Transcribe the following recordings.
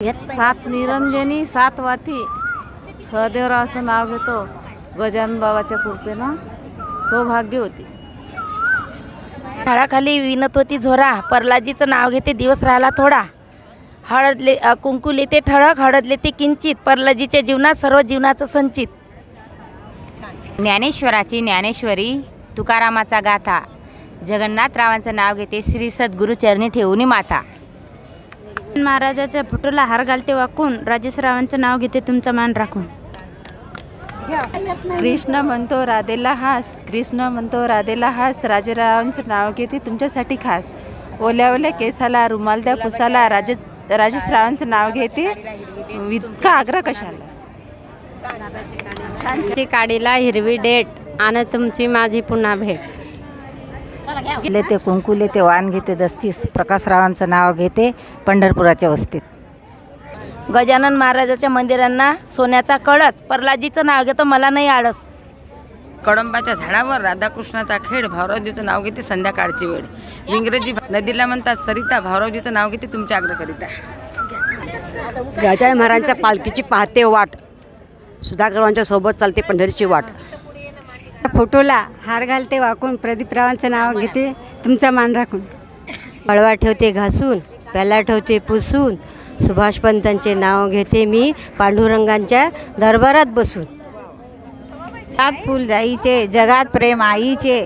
सात निरंजनी सात वाती सहदेवरावाचं नाव घेतो. गजानन बाबाच्या कृपेनं सौभाग्य होते. झाडाखाली विणत होती झोरा, प्रल्हादजीचं नाव घेते दिवस राहिला थोडा. हळदले कुंकू लेते ठळक, हळदले ते किंचित, प्रल्हादजीच्या जीवनात सर्व जीवनाचं संचित. ज्ञानेश्वराची ज्ञानेश्वरी, तुकारामाचा गाथा, जगन्नाथरावांचं नाव घेते श्री सद्गुरू चरणी ठेवून माथा. महाराजाच्या फोटोला हार घालते वाकून, राजेशरावांचं नाव घेते तुमचा मान राखून. कृष्ण म्हणतो राधेला हास, कृष्ण म्हणतो राधेला हास, राजेरावांचं नाव घेते तुमच्यासाठी खास. ओल्या ओल्या केसाला रुमाल द्या पुसाला, राजेशरावांचं नाव घेते इतका आग्रह कशाला. त्यांची काडीला हिरवी डेट, आणि तुमची माझी पुन्हा भेट. लेते कुंकू लेते वाण घेते दस्तीस, प्रकाशरावांचं नाव घेते पंढरपुराच्या वस्तीत. गजानन महाराजाच्या मंदिरांना सोन्याचा कळस, प्रल्हादजीचं नाव घेतं मला नाही आळस. कडंबाच्या झाडावर राधाकृष्णाचा खेळ, भाऊरावजीचं नाव घेते संध्याकाळची वेळ. इंग्रजी नदीला म्हणतात सरिता, भाऊरावजीचं नाव घेते तुमच्या आग्रहकरिता. गजानन महाराजांच्या पालखीची पाहते वाट, सुधाकरवांच्या सोबत चालते पंढरीची वाट. फोटोला हार घालते वाकून, प्रदीपरावांचं नाव घेते तुमचा मान राखून. हळवा ठेवते घासून, प्याला ठेवते पुसून, सुभाष पंतांचे नाव घेते मी पांडुरंगांच्या दरबारात बसून. सात फुल जाईचे, जगात प्रेम आईचे,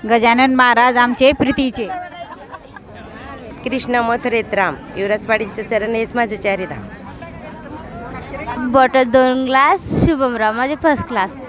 गजानन महाराज आमचे प्रीतीचे. कृष्ण मथुरेत राम, युवराजवाडीचे चरण हेच माझे चारिधाम. बॉटल 2 ग्लास, शुभमराव माझे फर्स्ट क्लास.